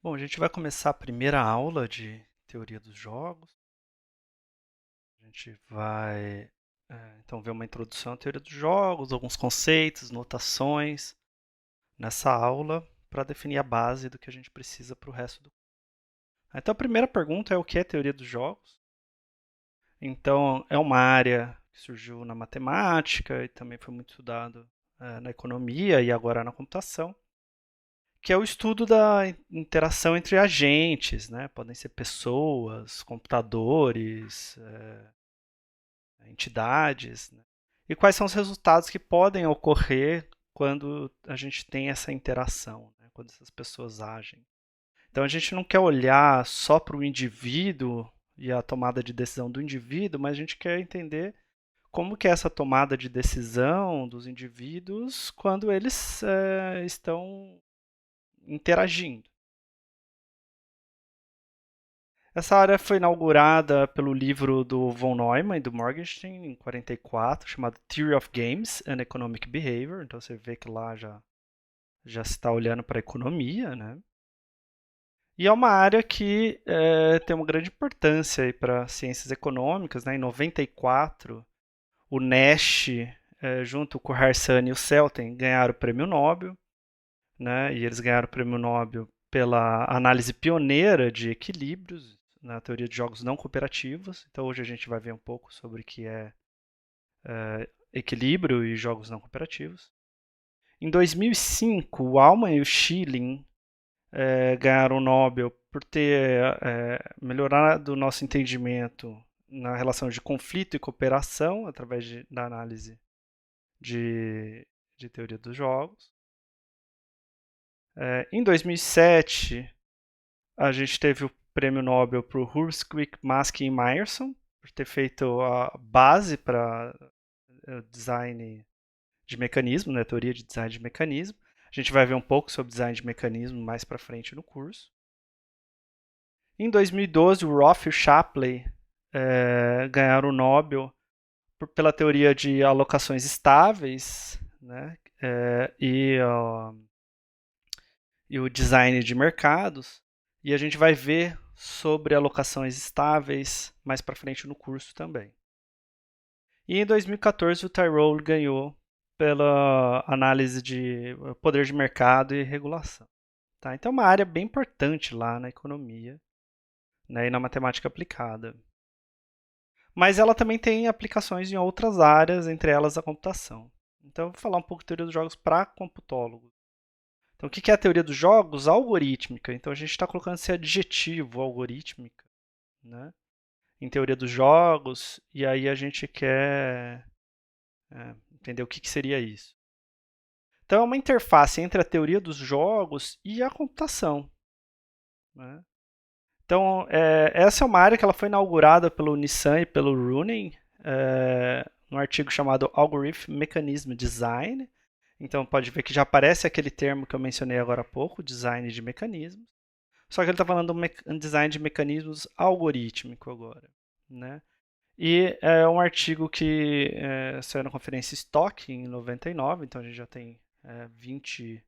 Bom, a gente vai começar a primeira aula de teoria dos jogos. A gente vai, então, ver uma introdução à teoria dos jogos, alguns conceitos, notações nessa aula para definir a base do que a gente precisa para o resto do. Então, a primeira pergunta é o que é teoria dos jogos? Então, é uma área que surgiu na matemática e também foi muito estudado na economia e agora na computação, que é o estudo da interação entre agentes, né? Podem ser pessoas, computadores, entidades, né? E quais são os resultados que podem ocorrer quando a gente tem essa interação, né? Quando essas pessoas agem. Então a gente não quer olhar só para o indivíduo e a tomada de decisão do indivíduo, mas a gente quer entender como que é essa tomada de decisão dos indivíduos quando eles estão interagindo. Essa área foi inaugurada pelo livro do von Neumann e do Morgenstern em 44, chamado Theory of Games and Economic Behavior. Então você vê que lá já se está olhando para a economia, né? E é uma área que tem uma grande importância para ciências econômicas, né? Em 94, o Nash, junto com o Harsanyi e o Selten, ganharam o prêmio Nobel, né? E eles ganharam o prêmio Nobel pela análise pioneira de equilíbrios na teoria de jogos não cooperativos. Então hoje a gente vai ver um pouco sobre o que é equilíbrio e jogos não cooperativos. Em 2005, o Alman e o Schilling ganharam o Nobel por ter melhorado o nosso entendimento na relação de conflito e cooperação através da análise de, de teoria dos jogos. Em 2007, a gente teve o prêmio Nobel para o Hurskwick, Maskey e Meyerson, por ter feito a base para design de mecanismo, né, teoria de design de mecanismo. A gente vai ver um pouco sobre design de mecanismo mais para frente no curso. Em 2012, o Roth e o Shapley ganharam o Nobel pela teoria de alocações estáveis, né, e o design de mercados. E a gente vai ver sobre alocações estáveis mais para frente no curso também. E em 2014 o Tyrrell ganhou pela análise de poder de mercado e regulação. Tá? Então é uma área bem importante lá na economia, né, e na matemática aplicada. Mas ela também tem aplicações em outras áreas, entre elas a computação. Então eu vou falar um pouco de teoria dos jogos para computólogos. Então, o que é a teoria dos jogos? Algorítmica. Então, a gente está colocando esse adjetivo algorítmica, né, em teoria dos jogos, e aí a gente quer entender o que seria isso. Então, é uma interface entre a teoria dos jogos e a computação, né? Então, essa é uma área que ela foi inaugurada pelo Nissan e pelo Rooney, num artigo chamado Algorithm Mechanism Design. Então, pode ver que já aparece aquele termo que eu mencionei agora há pouco, design de mecanismos. Só que ele está falando um design de mecanismos algorítmico agora, né? E é um artigo que saiu na conferência Stock em 99, então a gente já tem 20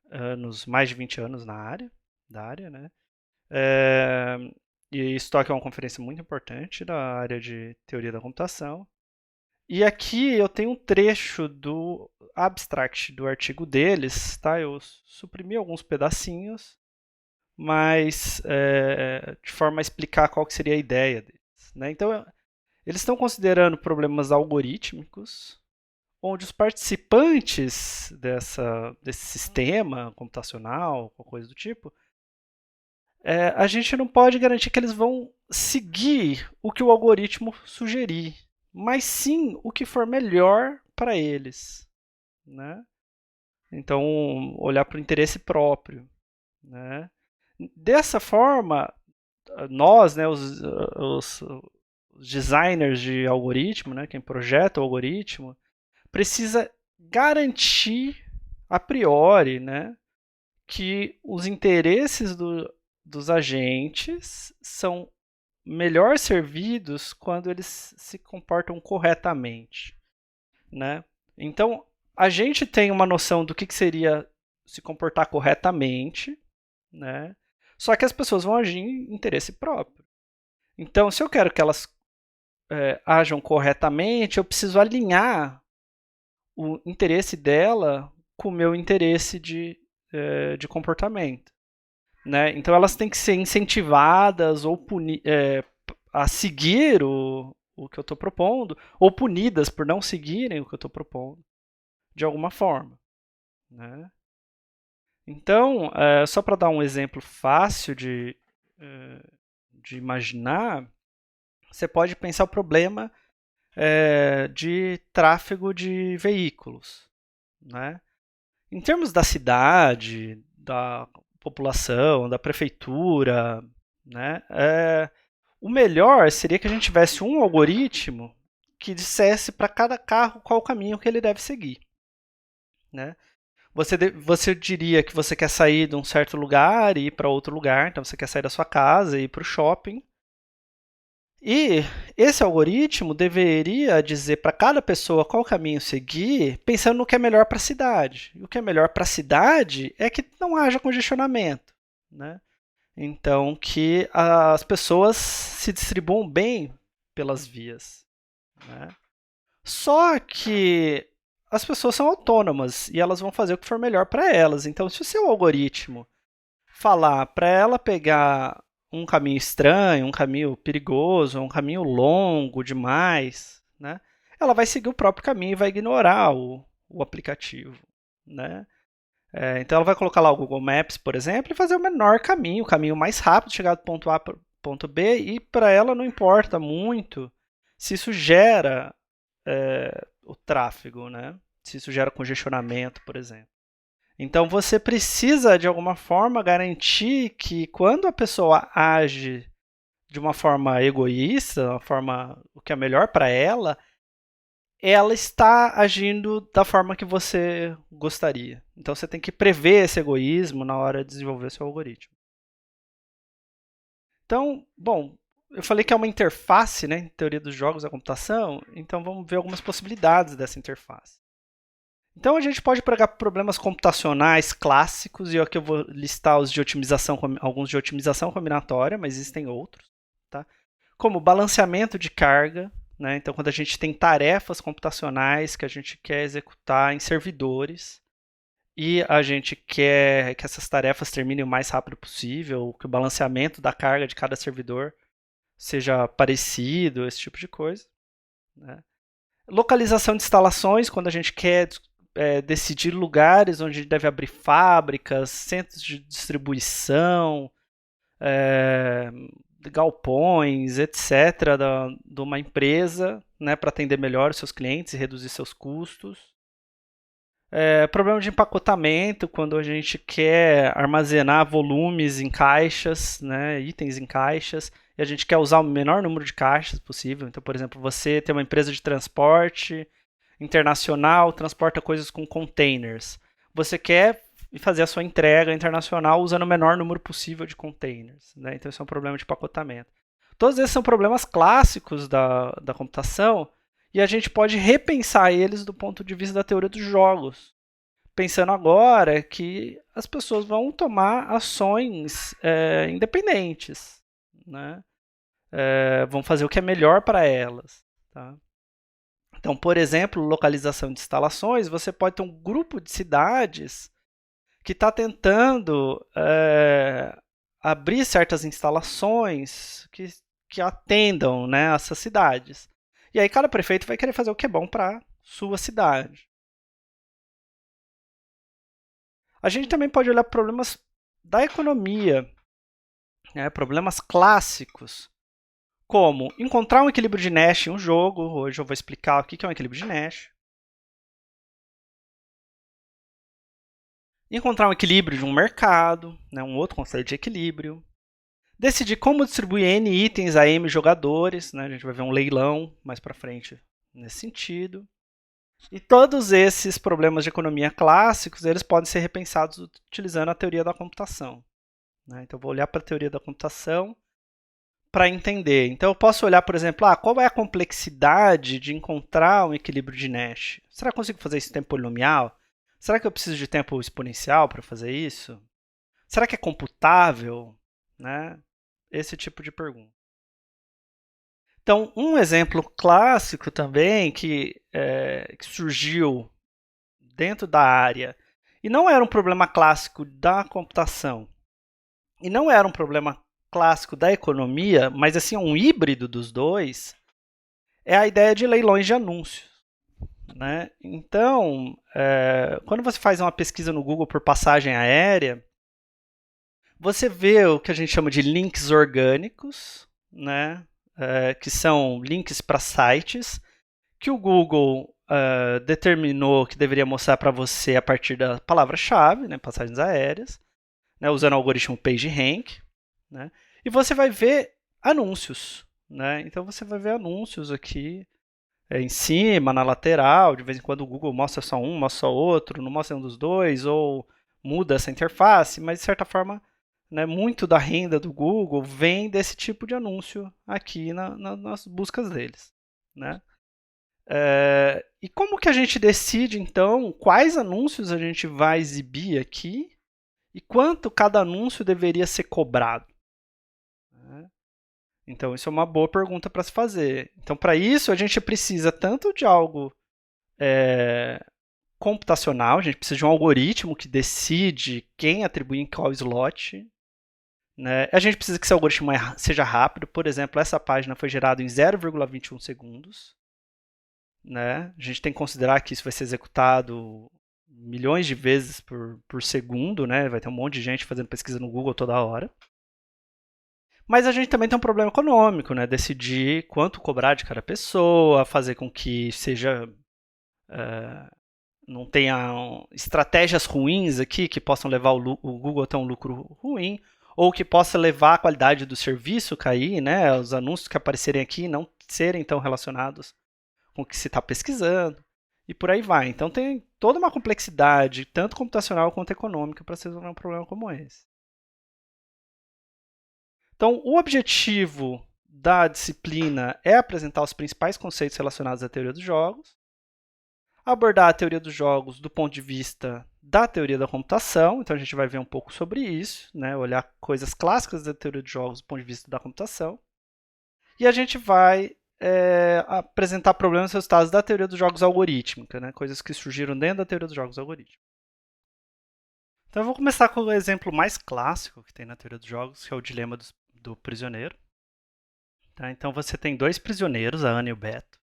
anos, mais de 20 anos da área, né? É, e Stock é uma conferência muito importante da área de teoria da computação. E aqui eu tenho um trecho do abstract do artigo deles, tá? Eu suprimi alguns pedacinhos, mas de forma a explicar qual que seria a ideia deles, né? Então, eles estão considerando problemas algorítmicos, onde os participantes desse sistema computacional, ou coisa do tipo, a gente não pode garantir que eles vão seguir o que o algoritmo sugerir, mas sim o que for melhor para eles, né? Então, olhar para o interesse próprio, né? Dessa forma, nós, né, os designers de algoritmo, né, quem projeta o algoritmo, precisa garantir a priori, né, que os interesses dos agentes são melhor servidos quando eles se comportam corretamente, né? Então, a gente tem uma noção do que seria se comportar corretamente, né? Só que as pessoas vão agir em interesse próprio. Então, se eu quero que elas ajam corretamente, eu preciso alinhar o interesse dela com o meu interesse de comportamento. Né? Então, elas têm que ser incentivadas ou a seguir o que eu estou propondo, ou punidas por não seguirem o que eu estou propondo, de alguma forma. Né? Então, só para dar um exemplo fácil de imaginar, você pode pensar o problema de tráfego de veículos. Né? Em termos da cidade, da população, da prefeitura, né, o melhor seria que a gente tivesse um algoritmo que dissesse para cada carro qual o caminho que ele deve seguir. Né? Você diria que você quer sair de um certo lugar e ir para outro lugar, então você quer sair da sua casa e ir para o shopping. E esse algoritmo deveria dizer para cada pessoa qual caminho seguir, pensando no que é melhor para a cidade. E o que é melhor para a cidade é que não haja congestionamento. Né? Então, que as pessoas se distribuam bem pelas vias. Né? Só que as pessoas são autônomas e elas vão fazer o que for melhor para elas. Então, se o seu algoritmo falar para ela pegar um caminho estranho, um caminho perigoso, um caminho longo demais, né, ela vai seguir o próprio caminho e vai ignorar o aplicativo. Né? Então, ela vai colocar lá o Google Maps, por exemplo, e fazer o menor caminho, o caminho mais rápido, chegar do ponto A para o ponto B, e para ela não importa muito se isso gera o tráfego, né? Se isso gera congestionamento, por exemplo. Então você precisa, de alguma forma, garantir que quando a pessoa age de uma forma egoísta, uma forma o que é melhor para ela está agindo da forma que você gostaria. Então você tem que prever esse egoísmo na hora de desenvolver seu algoritmo. Então, bom, eu falei que é uma interface, né, em teoria dos jogos da computação, então vamos ver algumas possibilidades dessa interface. Então a gente pode pegar problemas computacionais clássicos, e aqui eu vou listar os de otimização, alguns de otimização combinatória, mas existem outros, tá? Como balanceamento de carga, né? Então quando a gente tem tarefas computacionais que a gente quer executar em servidores e a gente quer que essas tarefas terminem o mais rápido possível, que o balanceamento da carga de cada servidor seja parecido, esse tipo de coisa. Né? Localização de instalações, quando a gente quer decidir lugares onde deve abrir fábricas, centros de distribuição, galpões, etc., de uma empresa, né, para atender melhor os seus clientes e reduzir seus custos. Problema de empacotamento, quando a gente quer armazenar volumes em caixas, né, itens em caixas, e a gente quer usar o menor número de caixas possível. Então, por exemplo, você tem uma empresa de transporte internacional, transporta coisas com containers. Você quer fazer a sua entrega internacional usando o menor número possível de containers. Né? Então, isso é um problema de empacotamento. Todos esses são problemas clássicos da computação, e a gente pode repensar eles do ponto de vista da teoria dos jogos. Pensando agora que as pessoas vão tomar ações independentes. Né? Vão fazer o que é melhor para elas. Tá? Então, por exemplo, localização de instalações, você pode ter um grupo de cidades que está tentando abrir certas instalações que atendam, né, essas cidades. E aí cada prefeito vai querer fazer o que é bom para sua cidade. A gente também pode olhar problemas da economia, né, problemas clássicos, como encontrar um equilíbrio de Nash em um jogo. Hoje eu vou explicar o que é um equilíbrio de Nash. Encontrar um equilíbrio de um mercado, né, um outro conceito de equilíbrio. Decidir como distribuir N itens a M jogadores, né, a gente vai ver um leilão mais para frente nesse sentido. E todos esses problemas de economia clássicos, eles podem ser repensados utilizando a teoria da computação. Né? Então, eu vou olhar para a teoria da computação para entender. Então, eu posso olhar, por exemplo, qual é a complexidade de encontrar um equilíbrio de Nash? Será que eu consigo fazer isso em tempo polinomial? Será que eu preciso de tempo exponencial para fazer isso? Será que é computável? né? Esse tipo de pergunta. Então, um exemplo clássico também que surgiu dentro da área, e não era um problema clássico da computação, e não era um problema clássico da economia, mas assim um híbrido dos dois, é a ideia de leilões de anúncios. Né? Então, quando você faz uma pesquisa no Google por passagem aérea, você vê o que a gente chama de links orgânicos, né? Que são links para sites que o Google determinou que deveria mostrar para você a partir da palavra-chave, né? Passagens aéreas, né? Usando o algoritmo PageRank. Né? E você vai ver anúncios. Né? Então você vai ver anúncios aqui em cima, na lateral, de vez em quando o Google mostra só um, mostra só outro, não mostra um dos dois, ou muda essa interface, mas de certa forma, né, muito da renda do Google vem desse tipo de anúncio aqui nas buscas deles. Né? E como que a gente decide, então, quais anúncios a gente vai exibir aqui e quanto cada anúncio deveria ser cobrado? Né? Então, isso é uma boa pergunta para se fazer. Então, para isso, a gente precisa tanto de algo computacional, a gente precisa de um algoritmo que decide quem atribuir em qual slot. Né? A gente precisa que esse algoritmo seja rápido. Por exemplo, essa página foi gerada em 0,21 segundos. Né? A gente tem que considerar que isso vai ser executado milhões de vezes por segundo. Né? Vai ter um monte de gente fazendo pesquisa no Google toda hora. Mas a gente também tem um problema econômico, né? Decidir quanto cobrar de cada pessoa, fazer com que seja não tenha estratégias ruins aqui que possam levar o Google a ter um lucro ruim, ou que possa levar a qualidade do serviço cair, né? Os anúncios que aparecerem aqui não serem tão relacionados com o que se está pesquisando, e por aí vai. Então tem toda uma complexidade, tanto computacional quanto econômica, para se resolver um problema como esse. Então, o objetivo da disciplina é apresentar os principais conceitos relacionados à teoria dos jogos, abordar a teoria dos jogos do ponto de vista da teoria da computação, então a gente vai ver um pouco sobre isso, né? Olhar coisas clássicas da teoria dos jogos do ponto de vista da computação, e a gente vai apresentar problemas e resultados da teoria dos jogos algorítmica, né? Coisas que surgiram dentro da teoria dos jogos algorítmicos. Então eu vou começar com o exemplo mais clássico que tem na teoria dos jogos, que é o dilema do prisioneiro. Tá? Então você tem dois prisioneiros, a Ana e o Beto,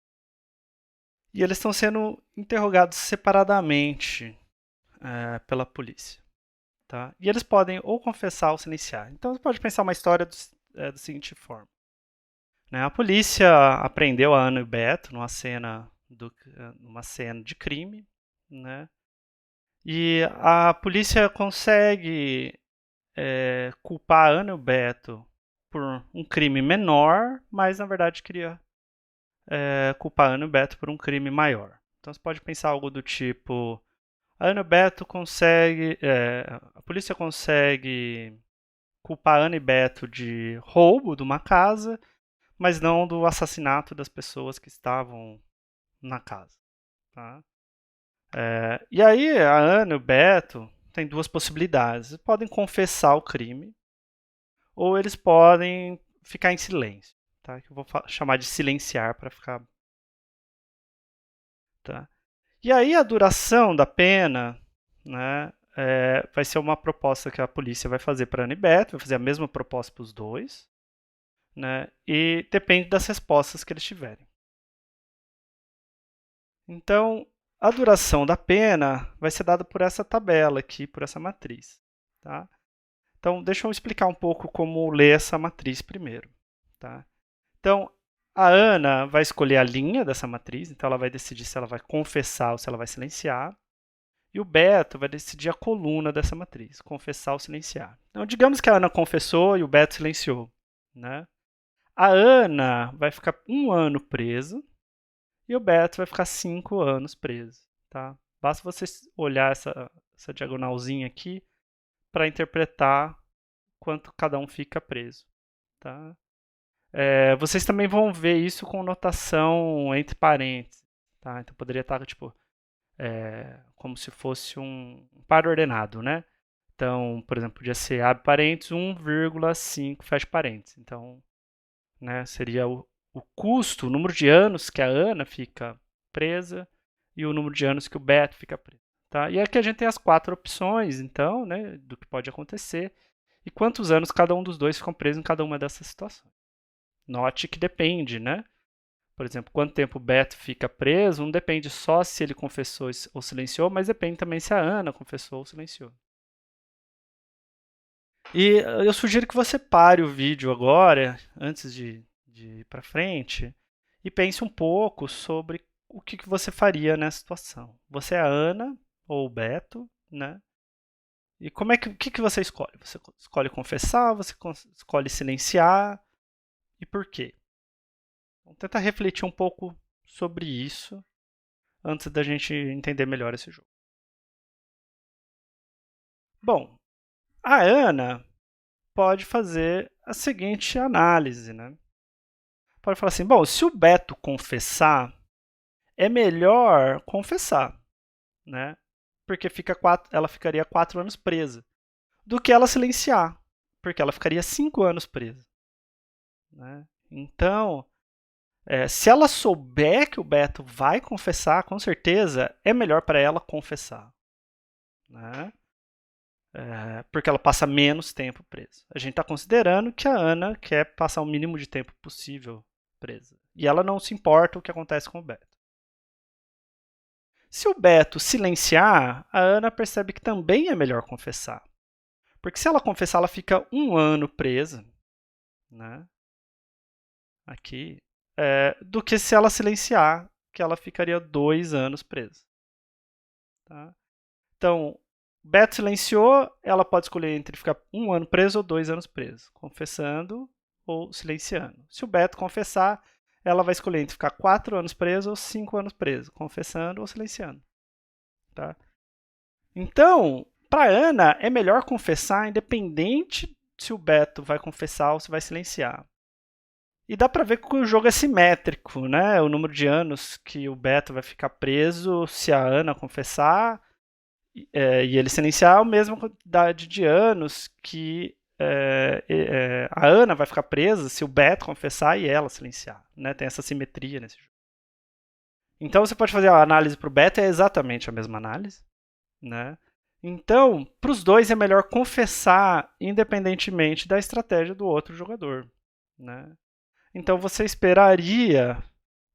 e eles estão sendo interrogados separadamente pela polícia. Tá? E eles podem ou confessar ou silenciar. Então você pode pensar uma história da seguinte forma. Né? A polícia apreendeu a Ana e o Beto numa cena de crime. Né? E a polícia consegue culpar a Ana e o Beto por um crime menor, mas na verdade queria culpar a Ana e o Beto por um crime maior. Então você pode pensar algo do tipo: a Ana e o Beto a polícia consegue culpar a Ana e Beto de roubo de uma casa, mas não do assassinato das pessoas que estavam na casa. Tá? E aí a Ana e o Beto têm duas possibilidades. Eles podem confessar o crime ou eles podem ficar em silêncio. Tá? Que eu vou chamar de silenciar para ficar. Tá? E aí a duração da pena, né, vai ser uma proposta que a polícia vai fazer para a Ana e Beto, vai fazer a mesma proposta para os dois, né, e depende das respostas que eles tiverem. Então, a duração da pena vai ser dada por essa tabela aqui, por essa matriz. Tá? Então, deixa eu explicar um pouco como ler essa matriz primeiro. Tá? Então, a Ana vai escolher a linha dessa matriz, então ela vai decidir se ela vai confessar ou se ela vai silenciar. E o Beto vai decidir a coluna dessa matriz, confessar ou silenciar. Então, digamos que a Ana confessou e o Beto silenciou. Né? A Ana vai ficar 1 ano presa e o Beto vai ficar 5 anos preso. Tá? Basta você olhar essa diagonalzinha aqui para interpretar quanto cada um fica preso. Tá? Vocês também vão ver isso com notação entre parênteses. Tá? Então poderia estar tipo como se fosse um par ordenado, né? Então, por exemplo, podia ser abre parênteses 1,5 fecha parênteses. Então, né, seria o custo, o número de anos que a Ana fica presa e o número de anos que o Beto fica preso. Tá? E aqui a gente tem as 4 opções, então, né, do que pode acontecer e quantos anos cada um dos dois ficam presos em cada uma dessas situações. Note que depende, né? Por exemplo, quanto tempo o Beto fica preso, não depende só se ele confessou ou silenciou, mas depende também se a Ana confessou ou silenciou. E eu sugiro que você pare o vídeo agora, antes de ir para frente, e pense um pouco sobre o que você faria nessa situação. Você é a Ana ou o Beto, né? E como é que, o que você escolhe? Você escolhe confessar, você escolhe silenciar, e por quê? Vamos tentar refletir um pouco sobre isso antes da gente entender melhor esse jogo. Bom, a Ana pode fazer a seguinte análise, né? Pode falar assim, bom, se o Beto confessar, é melhor confessar, né? Porque ela ficaria 4 anos presa, do que ela silenciar, porque ela ficaria 5 anos presa. Né? Então, se ela souber que o Beto vai confessar, com certeza é melhor para ela confessar. Né? Porque ela passa menos tempo presa. A gente está considerando que a Ana quer passar o mínimo de tempo possível presa. E ela não se importa o que acontece com o Beto. Se o Beto silenciar, a Ana percebe que também é melhor confessar. Porque se ela confessar, ela fica 1 ano presa, né? Aqui, do que se ela silenciar, que ela ficaria 2 anos presa. Tá? Então, Beto silenciou, ela pode escolher entre ficar 1 ano preso ou 2 anos preso, confessando ou silenciando. Se o Beto confessar, ela vai escolher entre ficar 4 anos preso ou 5 anos preso, confessando ou silenciando. Tá? Então, para Ana, é melhor confessar, independente se o Beto vai confessar ou se vai silenciar. E dá para ver que o jogo é simétrico, né? O número de anos que o Beto vai ficar preso se a Ana confessar e ele silenciar é a mesma quantidade de anos que a Ana vai ficar presa se o Beto confessar e ela silenciar. Né? Tem essa simetria nesse jogo. Então você pode fazer a análise para o Beto, é exatamente a mesma análise. Né? Então, para os dois é melhor confessar independentemente da estratégia do outro jogador. Né? Então você esperaria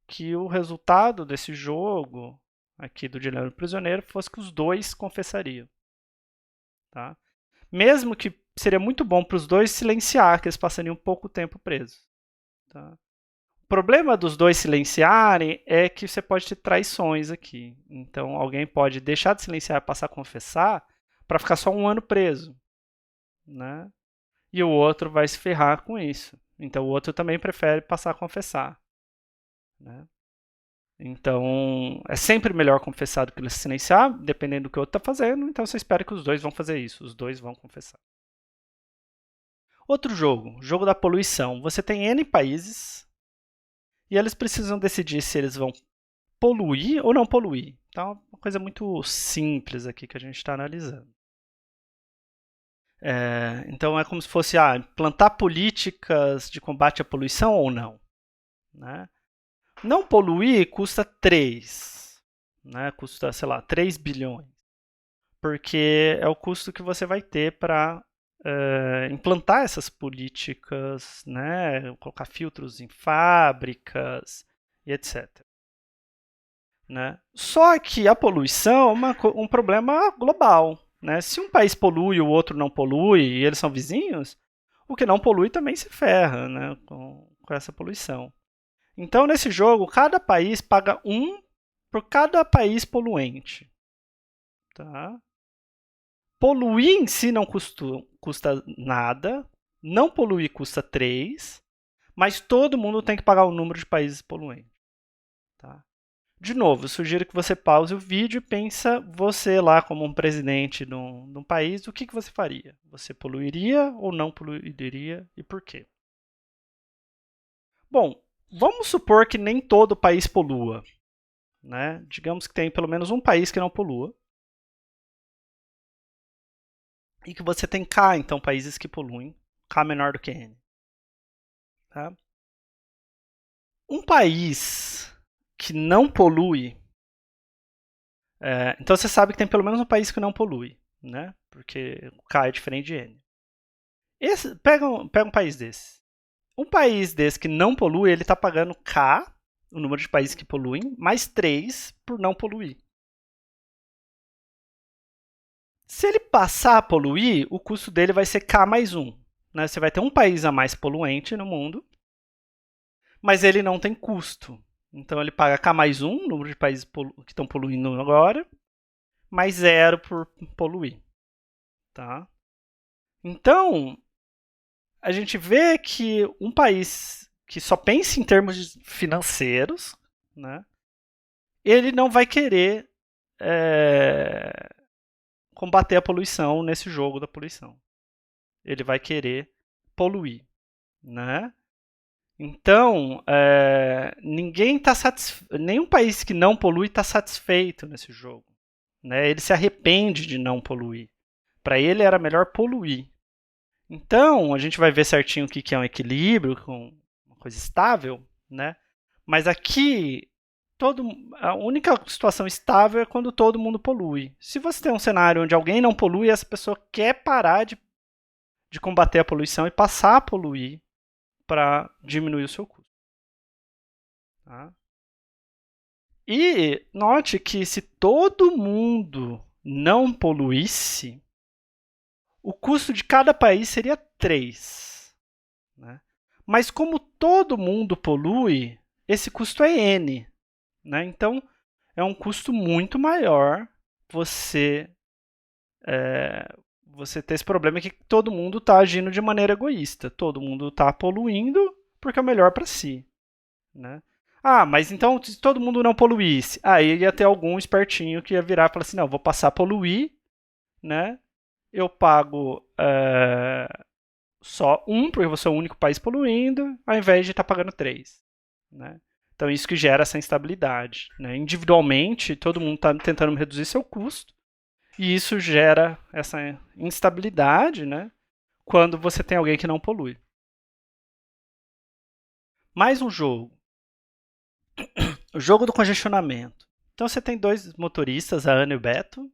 que o resultado desse jogo, aqui do Dilema do Prisioneiro, fosse que os dois confessariam. Tá? Mesmo que seria muito bom para os dois silenciar, que eles passariam pouco tempo presos. Tá? O problema dos dois silenciarem é que você pode ter traições aqui. Então alguém pode deixar de silenciar e passar a confessar para ficar só 1 ano preso. Né? E o outro vai se ferrar com isso. Então o outro também prefere passar a confessar. Né? Então é sempre melhor confessar do que silenciar, dependendo do que o outro está fazendo. Então você espera que os dois vão fazer isso, os dois vão confessar. Outro jogo, jogo da poluição. Você tem N países e eles precisam decidir se eles vão poluir ou não poluir. Então é uma coisa muito simples aqui que a gente está analisando. Então é como se fosse implantar políticas de combate à poluição ou não. Né? Não poluir custa 3, né? Custa, sei lá, 3 bilhões. Porque é o custo que você vai ter para implantar essas políticas, né? Colocar filtros em fábricas e etc. Né? Só que a poluição é um problema global. Né? Se um país polui e o outro não polui, e eles são vizinhos, o que não polui também se ferra, né? com essa poluição. Então, nesse jogo, cada país paga 1 por cada país poluente. Tá? Poluir em si não custa nada, não poluir custa 3, mas todo mundo tem que pagar o número de países poluentes. Tá? De novo, eu sugiro que você pause o vídeo e pensa você lá como um presidente de um país, o que você faria? Você poluiria ou não poluiria e por quê? Bom, vamos supor que nem todo país polua. Né? Digamos que tem pelo menos um país que não polua. e que você tem K, então países que poluem, K menor do que N. Tá? Um país que não polui, então você sabe que tem pelo menos um país que não polui, né? Porque o K é diferente de N. Pega um país desse. Um país desse que não polui, ele está pagando K, o número de países que poluem, mais 3 por não poluir. Se ele passar a poluir, o custo dele vai ser K mais 1. Né? Você vai ter um país a mais poluente no mundo, mas ele não tem custo. Então ele paga K mais 1, número de países que estão poluindo agora, mais 0 por poluir. Tá? Então, a gente vê que um país que só pensa em termos financeiros, né, ele não vai querer combater a poluição nesse jogo da poluição. Ele vai querer poluir, né? Então, ninguém está nenhum país que não polui está satisfeito nesse jogo, né? Ele se arrepende de não poluir. Para ele era melhor poluir. Então, a gente vai ver certinho o que é um equilíbrio, com uma coisa estável, né? Mas aqui, a única situação estável é quando todo mundo polui. Se você tem um cenário onde alguém não polui, essa pessoa quer parar de combater a poluição e passar a poluir para diminuir o seu custo. Tá? E note que se todo mundo não poluísse, o custo de cada país seria 3. Né? Mas como todo mundo polui, esse custo é N. Né? Então, é um custo muito maior você ter esse problema que todo mundo está agindo de maneira egoísta. Todo mundo está poluindo porque é o melhor para si. Né? Ah, mas então se todo mundo não poluísse, aí ia ter algum espertinho que ia virar e falar assim, não, vou passar a poluir, né? Eu pago só 1, porque eu sou o único país poluindo, ao invés de estar pagando 3. Né? Então isso que gera essa instabilidade. Né? Individualmente, todo mundo está tentando reduzir seu custo, e isso gera essa instabilidade, né? Quando você tem alguém que não polui. Mais um jogo. O jogo do congestionamento. Então você tem dois motoristas, a Ana e o Beto.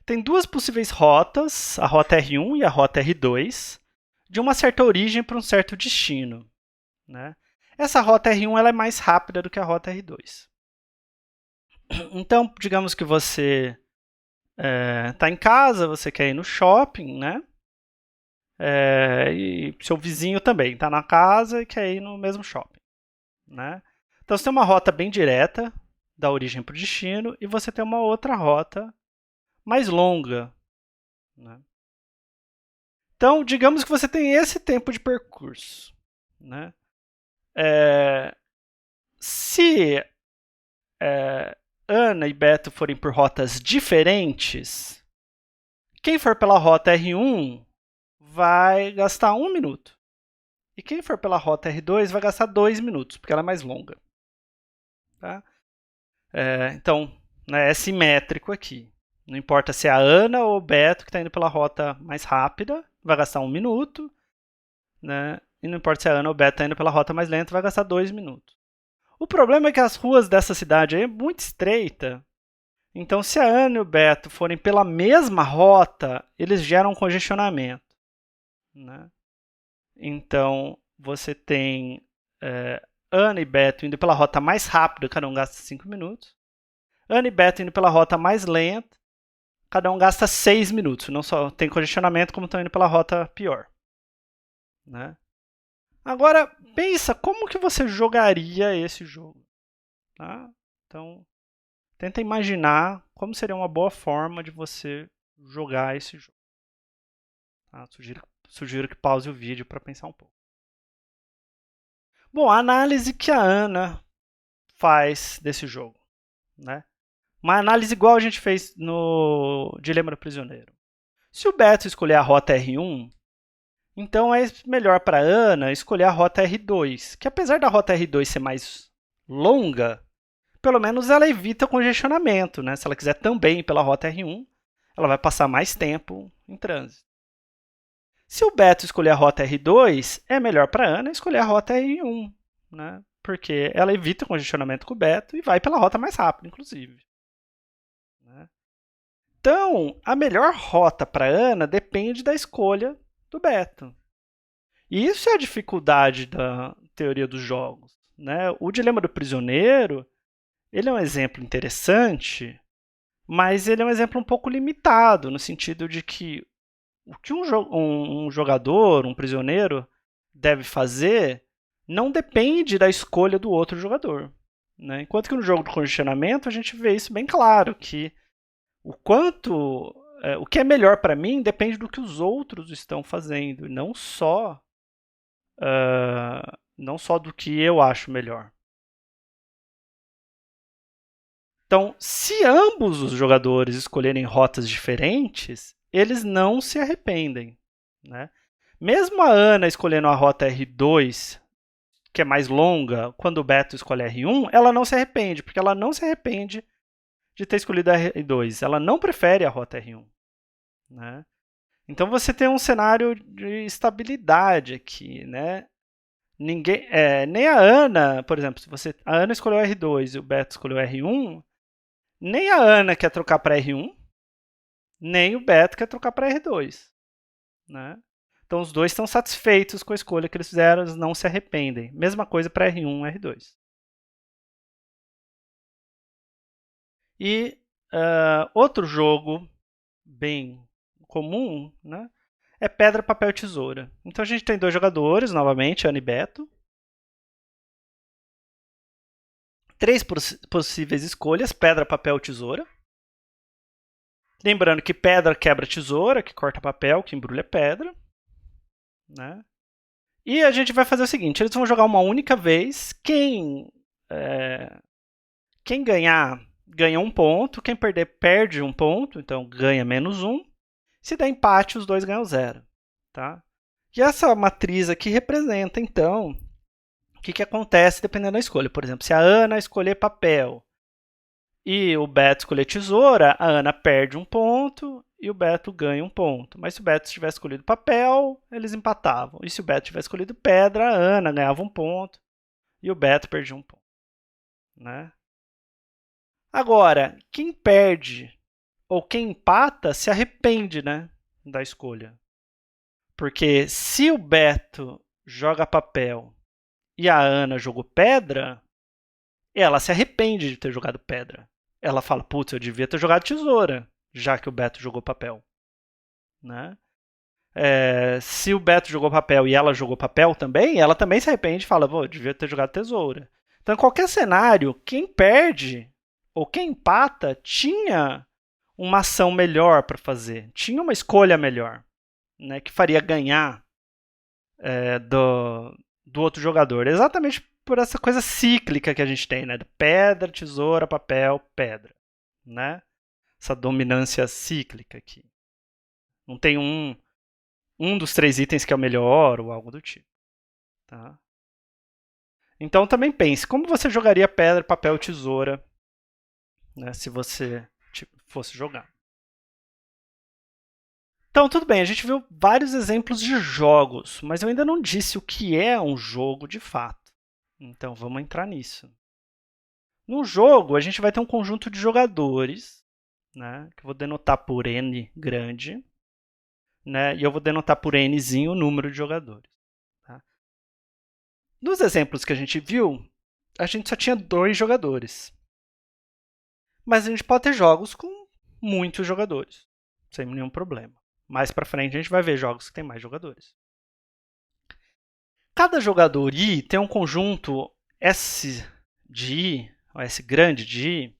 Tem duas possíveis rotas, a rota R1 e a rota R2, de uma certa origem para um certo destino. Né? Essa rota R1 ela é mais rápida do que a rota R2. Então, digamos que você está em casa, você quer ir no shopping, né? E seu vizinho também está na casa e quer ir no mesmo shopping. Né? Então você tem uma rota bem direta, da origem para o destino, e você tem uma outra rota mais longa. Né? Então, digamos que você tem esse tempo de percurso. Né? Se Ana e Beto forem por rotas diferentes, quem for pela rota R1 vai gastar 1 minuto. E quem for pela rota R2 vai gastar 2 minutos, porque ela é mais longa. Tá? Então, né, é simétrico aqui. Não importa se é a Ana ou o Beto que está indo pela rota mais rápida, vai gastar 1 minuto. Né? E não importa se é a Ana ou o Beto está indo pela rota mais lenta, vai gastar 2 minutos. O problema é que as ruas dessa cidade aí é muito estreita. Então, se a Ana e o Beto forem pela mesma rota, eles geram congestionamento. Né? Então, você tem Ana e Beto indo pela rota mais rápida, cada um gasta 5 minutos. Ana e Beto indo pela rota mais lenta, cada um gasta 6 minutos. Não só tem congestionamento, como estão indo pela rota pior. Né? Agora, pensa como que você jogaria esse jogo. Tá? Então, tenta imaginar como seria uma boa forma de você jogar esse jogo. Tá? Sugiro que pause o vídeo para pensar um pouco. Bom, a análise que a Ana faz desse jogo. Né? Uma análise igual a gente fez no Dilema do Prisioneiro. Se o Beto escolher a rota R1, então é melhor para a Ana escolher a rota R2, que apesar da rota R2 ser mais longa, pelo menos ela evita o congestionamento. Né? Se ela quiser também ir pela rota R1, ela vai passar mais tempo em trânsito. Se o Beto escolher a rota R2, é melhor para a Ana escolher a rota R1, né? Porque ela evita o congestionamento com o Beto e vai pela rota mais rápida, inclusive. Né? Então, a melhor rota para a Ana depende da escolha do Beto. E isso é a dificuldade da teoria dos jogos. Né? O dilema do prisioneiro, ele é um exemplo interessante, mas ele é um exemplo um pouco limitado, no sentido de que o que um jogador, um prisioneiro, deve fazer não depende da escolha do outro jogador. Né? Enquanto que no jogo do congestionamento a gente vê isso bem claro, que o que é melhor para mim depende do que os outros estão fazendo, não só do que eu acho melhor. Então, se ambos os jogadores escolherem rotas diferentes, eles não se arrependem. Né? Mesmo a Ana escolhendo a rota R2, que é mais longa, quando o Beto escolhe R1, ela não se arrepende, porque ela não se arrepende de ter escolhido a R2. Ela não prefere a rota R1. Né? Então você tem um cenário de estabilidade aqui. Né? Nem a Ana, por exemplo, se a Ana escolheu R2 e o Beto escolheu R1, nem a Ana quer trocar para R1, nem o Beto quer trocar para R2. Né? Então os dois estão satisfeitos com a escolha que eles fizeram, eles não se arrependem. Mesma coisa para R1 e R2. E outro jogo bem comum, né, é pedra, papel, tesoura. Então a gente tem dois jogadores, novamente, Ana e Beto. Três possíveis escolhas, pedra, papel, tesoura. Lembrando que pedra quebra tesoura, que corta papel, que embrulha pedra. Né? E a gente vai fazer o seguinte, eles vão jogar uma única vez. Quem ganhar, ganha um ponto. Quem perder, perde um ponto. Então, ganha menos um. Se der empate, os dois ganham zero. Tá? E essa matriz aqui representa, então, o que acontece dependendo da escolha. Por exemplo, se a Ana escolher papel e o Beto escolher tesoura, a Ana perde um ponto e o Beto ganha um ponto. Mas se o Beto tivesse escolhido papel, eles empatavam. E se o Beto tivesse escolhido pedra, a Ana ganhava um ponto e o Beto perdia um ponto. Né? Agora, quem perde ou quem empata se arrepende, né, da escolha. Porque se o Beto joga papel e a Ana jogou pedra, ela se arrepende de ter jogado pedra. Ela fala, putz, eu devia ter jogado tesoura, já que o Beto jogou papel. Né? Se o Beto jogou papel e ela jogou papel também, ela também se arrepende e fala, eu devia ter jogado tesoura. Então, em qualquer cenário, quem perde ou quem empata tinha uma ação melhor para fazer, tinha uma escolha melhor, né, que faria ganhar do outro jogador. Exatamente por essa coisa cíclica que a gente tem, né? Pedra, tesoura, papel, pedra. Né? Essa dominância cíclica aqui. Não tem um dos três itens que é o melhor ou algo do tipo. Tá? Então também pense, como você jogaria pedra, papel, tesoura, né, se você fosse jogar. Então, tudo bem, a gente viu vários exemplos de jogos, mas eu ainda não disse o que é um jogo de fato. Então, vamos entrar nisso. Num jogo, a gente vai ter um conjunto de jogadores, né, que eu vou denotar por N grande, né, e eu vou denotar por Nzinho o número de jogadores. Tá? Nos exemplos que a gente viu, a gente só tinha 2 jogadores. Mas a gente pode ter jogos com muitos jogadores, sem nenhum problema. Mais para frente a gente vai ver jogos que têm mais jogadores. Cada jogador I tem um conjunto S de I, ou S grande de I,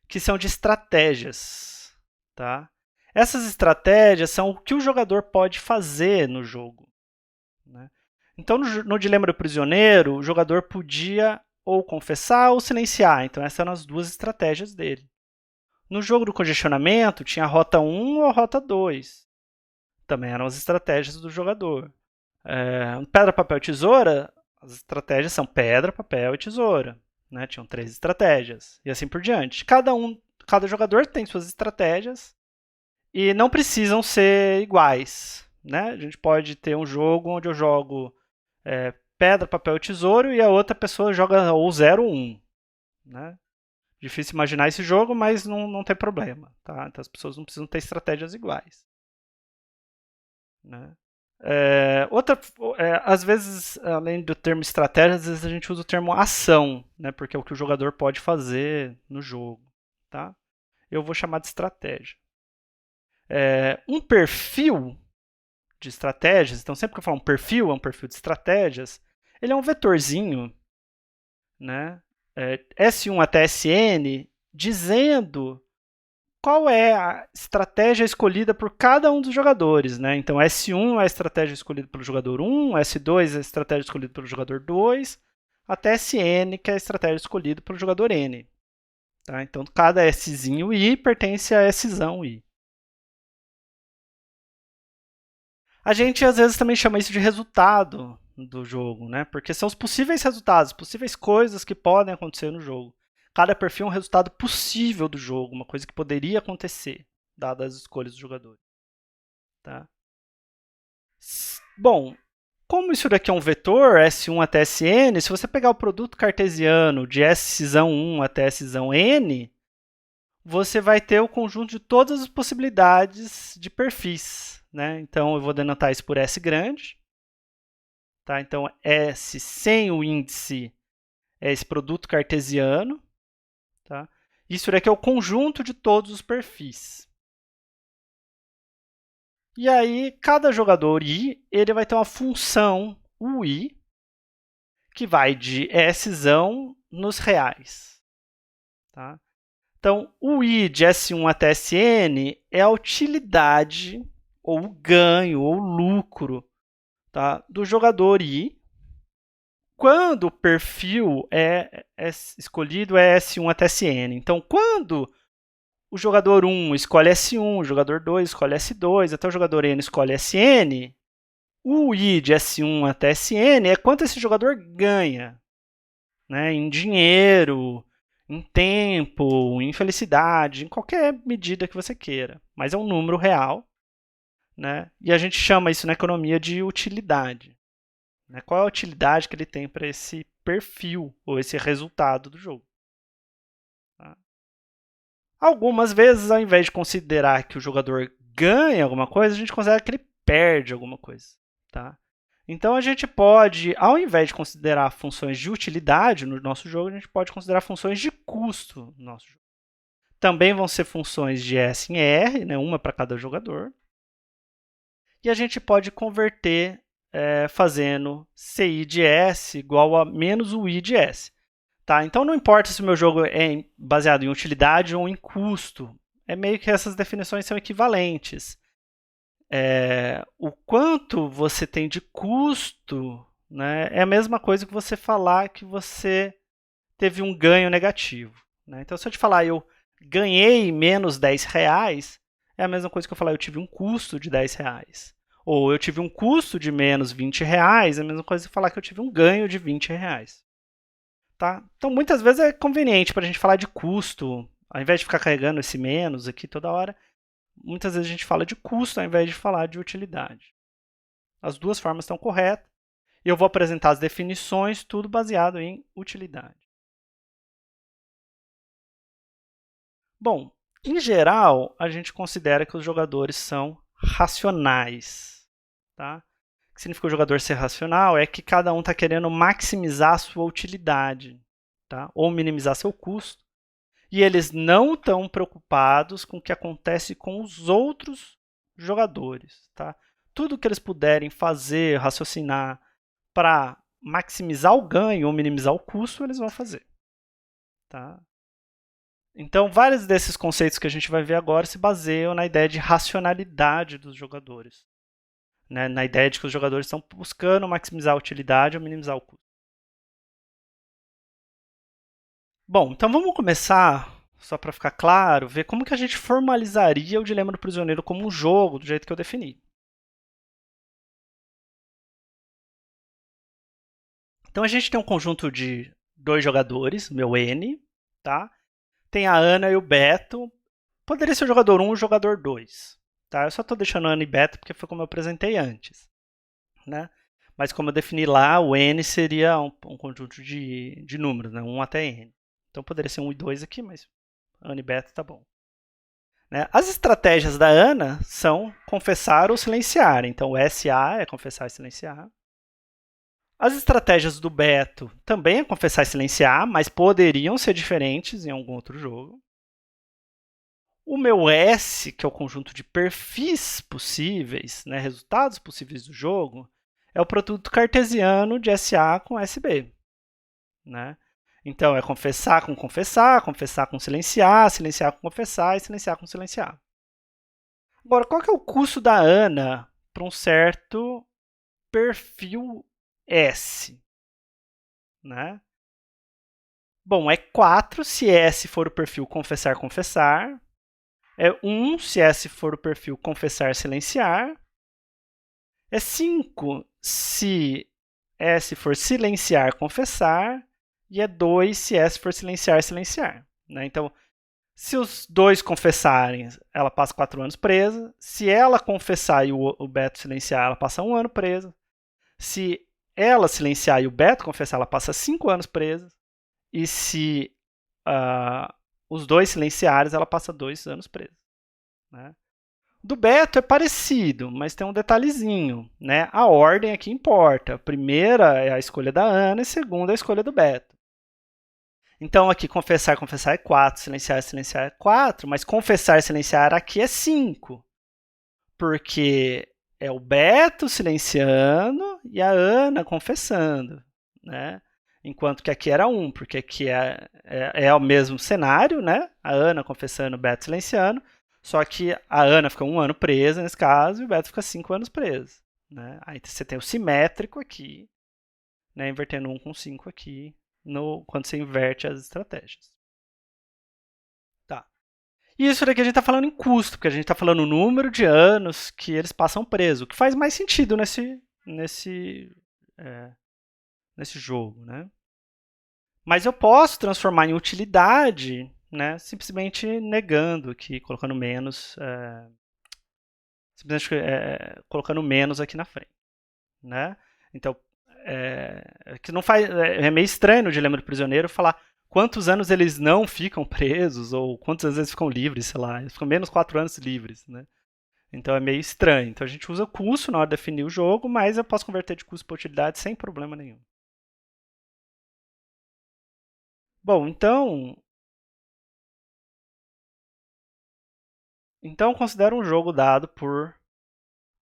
que são de estratégias. Tá? Essas estratégias são o que o jogador pode fazer no jogo. Né? Então, no dilema do prisioneiro, o jogador podia ou confessar ou silenciar. Então, essas eram as 2 estratégias dele. No jogo do congestionamento, tinha a rota 1 ou a rota 2. Também eram as estratégias do jogador. Pedra, papel, tesoura, as estratégias são pedra, papel e tesoura. Né? Tinham 3 estratégias. E assim por diante. Cada jogador tem suas estratégias e não precisam ser iguais, né? A gente pode ter um jogo onde eu jogo pedra, papel, tesouro e a outra pessoa joga ou 0 ou 1, né? Difícil imaginar esse jogo, mas não tem problema, tá? Então as pessoas não precisam ter estratégias iguais, né? Às vezes, além do termo estratégia, às vezes a gente usa o termo ação, né? Porque é o que o jogador pode fazer no jogo, tá? Eu vou chamar de estratégia. Um perfil de estratégias, então sempre que eu falo um perfil, é um perfil de estratégias, ele é um vetorzinho, né? S1 até Sn, dizendo qual é a estratégia escolhida por cada um dos jogadores, né? Então, S1 é a estratégia escolhida pelo jogador 1, S2 é a estratégia escolhida pelo jogador 2, até Sn, que é a estratégia escolhida pelo jogador N. Tá? Então, cada Szinho I pertence a Szão I. A gente, às vezes, também chama isso de resultado do jogo, né? Porque são os possíveis resultados, possíveis coisas que podem acontecer no jogo. Cada perfil é um resultado possível do jogo, uma coisa que poderia acontecer, dadas as escolhas do jogador. Tá? Bom, como isso daqui é um vetor, S1 até Sn, se você pegar o produto cartesiano de Szão 1 até Szão N, você vai ter o conjunto de todas as possibilidades de perfis. Né? Então, eu vou denotar isso por S grande. Tá? Então, S sem o índice é esse produto cartesiano. Tá? Isso daqui é o conjunto de todos os perfis. E aí, cada jogador I ele vai ter uma função UI que vai de Szão nos reais. Tá? Então, o I de S1 até Sn é a utilidade, ou o ganho, ou o lucro, tá, do jogador I quando o perfil escolhido é S1 até Sn. Então, quando o jogador 1 escolhe S1, o jogador 2 escolhe S2, até o jogador N escolhe Sn, o I de S1 até Sn é quanto esse jogador ganha, né, em dinheiro, em tempo, em felicidade, em qualquer medida que você queira. Mas é um número real, né? E a gente chama isso na economia de utilidade. Né? Qual é a utilidade que ele tem para esse perfil ou esse resultado do jogo? Tá? Algumas vezes, ao invés de considerar que o jogador ganha alguma coisa, a gente considera que ele perde alguma coisa. Tá? Então, a gente pode, ao invés de considerar funções de utilidade no nosso jogo, a gente pode considerar funções de custo no nosso jogo. Também vão ser funções de S em R, né, uma para cada jogador. E a gente pode converter fazendo CI de S igual a menos o I de S. Tá? Então, não importa se o meu jogo é baseado em utilidade ou em custo. É meio que essas definições são equivalentes. O quanto você tem de custo, né, é a mesma coisa que você falar que você teve um ganho negativo. Né? Então, se eu te falar eu ganhei menos 10 reais, é a mesma coisa que eu falar eu tive um custo de 10 reais. Ou eu tive um custo de menos 20 reais, é a mesma coisa que falar que eu tive um ganho de 20 reais. Tá? Então, muitas vezes é conveniente para a gente falar de custo, ao invés de ficar carregando esse menos aqui toda hora, muitas vezes a gente fala de custo ao invés de falar de utilidade. As duas formas estão corretas. E eu vou apresentar as definições, tudo baseado em utilidade. Bom, em geral, a gente considera que os jogadores são racionais. Tá? O que significa o jogador ser racional é que cada um está querendo maximizar a sua utilidade, tá? Ou minimizar seu custo. E eles não estão preocupados com o que acontece com os outros jogadores. Tá? Tudo que eles puderem fazer, raciocinar para maximizar o ganho ou minimizar o custo, eles vão fazer. Tá? Então, vários desses conceitos que a gente vai ver agora se baseiam na ideia de racionalidade dos jogadores. Né? Na ideia de que os jogadores estão buscando maximizar a utilidade ou minimizar o custo. Bom, então vamos começar, só para ficar claro, ver como que a gente formalizaria o dilema do prisioneiro como um jogo, do jeito que eu defini. Então a gente tem um conjunto de dois jogadores, meu N, tá? Tem a Ana e o Beto. Poderia ser o jogador 1 e o jogador 2. Tá? Eu só estou deixando ano e beta porque foi como eu apresentei antes. Né? Mas como eu defini lá, o n seria um conjunto de números, né? 1 até n. Então poderia ser 1 e 2 aqui, mas ano e beta tá bom. Né? As estratégias da Ana são confessar ou silenciar. Então o SA é confessar e silenciar. As estratégias do Beto também é confessar e silenciar, mas poderiam ser diferentes em algum outro jogo. O meu S, que é o conjunto de perfis possíveis, né, resultados possíveis do jogo, é o produto cartesiano de SA com SB. Né? Então, é confessar com silenciar, silenciar com confessar e silenciar com silenciar. Agora, qual que é o custo da Ana para um certo perfil S? Né? Bom, é 4 se S for o perfil confessar, confessar. É 1 se S for o perfil confessar, silenciar. É 5 se S for silenciar, confessar. E é 2 se S for silenciar, silenciar. Né? Então, se os dois confessarem, ela passa 4 anos presa. Se ela confessar e o Beto silenciar, ela passa 1 ano presa. Se ela silenciar e o Beto confessar, ela passa 5 anos presa. E se os dois silenciarem, ela passa 2 anos presa. Né? Do Beto é parecido, mas tem um detalhezinho. Né? A ordem aqui importa. A primeira é a escolha da Ana e a segunda é a escolha do Beto. Então, aqui, confessar, confessar é 4, silenciar, silenciar é 4, mas confessar, silenciar aqui é 5. Porque é o Beto silenciando e a Ana confessando. Né? Enquanto que aqui era 1, porque aqui é o mesmo cenário, né? A Ana confessando, o Beto silenciando, só que a Ana fica 1 ano presa nesse caso e o Beto fica 5 anos preso. Né? Aí você tem o simétrico aqui, né? Invertendo 1 com 5 aqui, quando você inverte as estratégias. Tá. E isso daqui a gente está falando em custo, porque a gente está falando o número de anos que eles passam preso, o que faz mais sentido nesse jogo. Né? Mas eu posso transformar em utilidade, né, simplesmente negando aqui, colocando menos, simplesmente colocando menos aqui na frente. Né? Então, que não faz, é meio estranho no dilema do prisioneiro falar quantos anos eles não ficam presos ou quantos anos eles ficam livres, sei lá, eles ficam menos 4 anos livres. Né? Então é meio estranho. Então a gente usa custo na hora de definir o jogo, mas eu posso converter de custo para utilidade sem problema nenhum. Bom, então considera um jogo dado por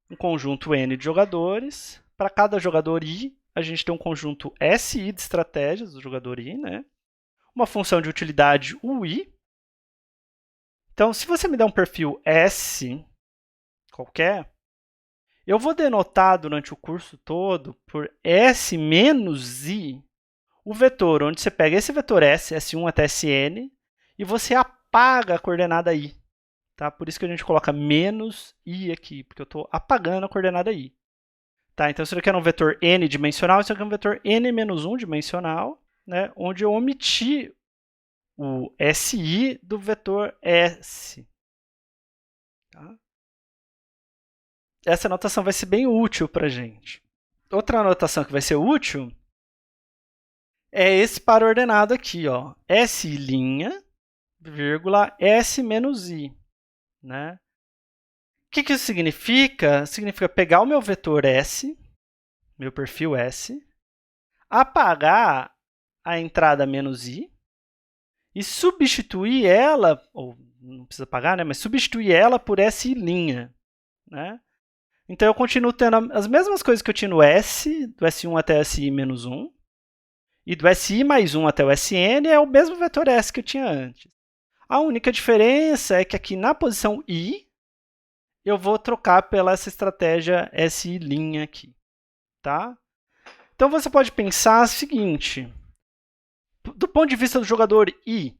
um conjunto N de jogadores. Para cada jogador I, a gente tem um conjunto SI de estratégias do jogador I, né? Uma função de utilidade UI. Então, se você me der um perfil S qualquer, eu vou denotar durante o curso todo por S menos I o vetor, onde você pega esse vetor S, S1 até Sn, e você apaga a coordenada I. Tá? Por isso que a gente coloca menos I aqui, porque eu estou apagando a coordenada I. Tá? Então, isso aqui era um vetor n dimensional, isso aqui é um vetor n-1 dimensional, né? Onde eu omiti o SI do vetor S. Tá? Essa anotação vai ser bem útil para a gente. Outra anotação que vai ser útil é esse par ordenado aqui, ó, S', vírgula, S menos I. Né? O que isso significa? Significa pegar o meu vetor S, meu perfil S, apagar a entrada menos I e substituir ela, ou não precisa apagar, né? Mas substituir ela por S'. Né? Então eu continuo tendo as mesmas coisas que eu tinha no S, do S1 até SI menos 1, e do SI mais 1 até o SN é o mesmo vetor S que eu tinha antes. A única diferença é que aqui na posição I, eu vou trocar pela essa estratégia SI' aqui. Tá? Então você pode pensar o seguinte, do ponto de vista do jogador I,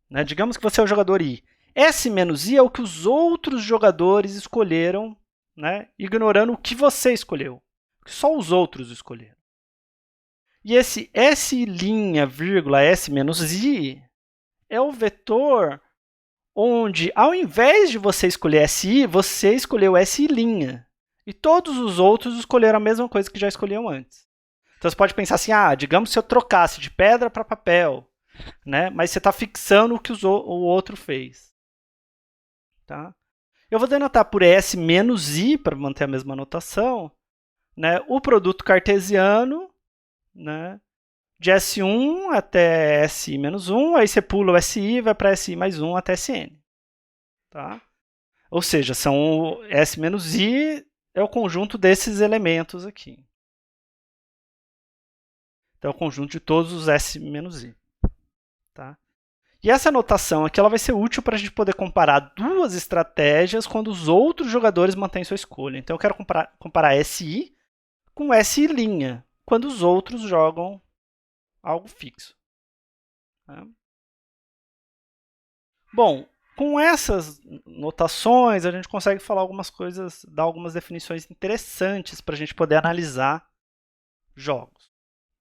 né, digamos que você é o jogador I, S menos I é o que os outros jogadores escolheram, né, ignorando o que você escolheu, o que só os outros escolheram. E esse S', vírgula, S menos I é o vetor onde, ao invés de você escolher SI, você escolheu SI'. E todos os outros escolheram a mesma coisa que já escolhiam antes. Então você pode pensar assim, digamos se eu trocasse de pedra para papel, né? Mas você está fixando o que o outro fez. Tá? Eu vou denotar por S menos I, para manter a mesma notação, né? O produto cartesiano, né? De S1 até SI menos 1, aí você pula o SI e vai para SI mais 1 até Sn. Tá? Ou seja, são S menos I é o conjunto desses elementos aqui. Então, é o conjunto de todos os S menos I. Tá? E essa notação aqui ela vai ser útil para a gente poder comparar duas estratégias quando os outros jogadores mantêm sua escolha. Então, eu quero comparar SI com SI', quando os outros jogam algo fixo. Tá? Bom, com essas notações, a gente consegue falar algumas coisas, dar algumas definições interessantes para a gente poder analisar jogos.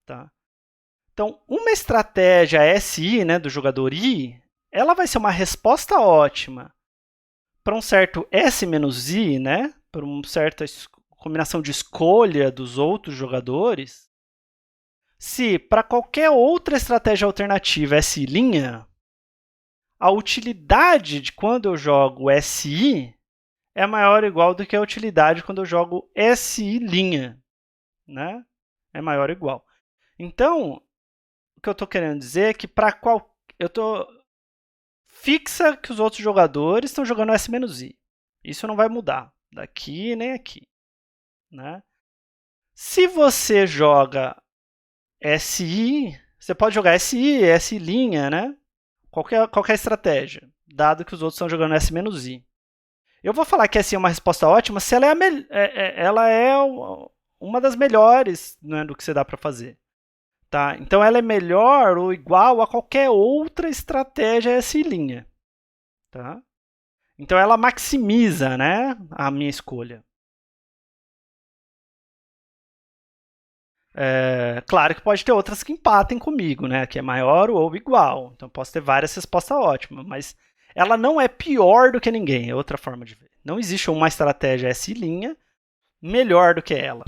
Tá? Então, uma estratégia SI, né, do jogador I, ela vai ser uma resposta ótima para um certo S-I, né, para uma certa combinação de escolha dos outros jogadores, se para qualquer outra estratégia alternativa SI', a utilidade de quando eu jogo SI é maior ou igual do que a utilidade quando eu jogo SI', né? É maior ou igual. Então, o que eu estou querendo dizer é que para qual eu estou fixa que os outros jogadores estão jogando S-I. Isso não vai mudar daqui nem aqui, né? Se você joga SI, você pode jogar SI, SI', né? Qualquer estratégia, dado que os outros estão jogando S-I. Eu vou falar que SI é uma resposta ótima se ela ela é uma das melhores, né, do que você dá para fazer. Tá? Então, ela é melhor ou igual a qualquer outra estratégia SI'. Tá? Então, ela maximiza, né, a minha escolha. Claro que pode ter outras que empatem comigo, né, que é maior ou igual. Então, posso ter várias respostas ótimas, mas ela não é pior do que ninguém, é outra forma de ver. Não existe uma estratégia SI' melhor do que ela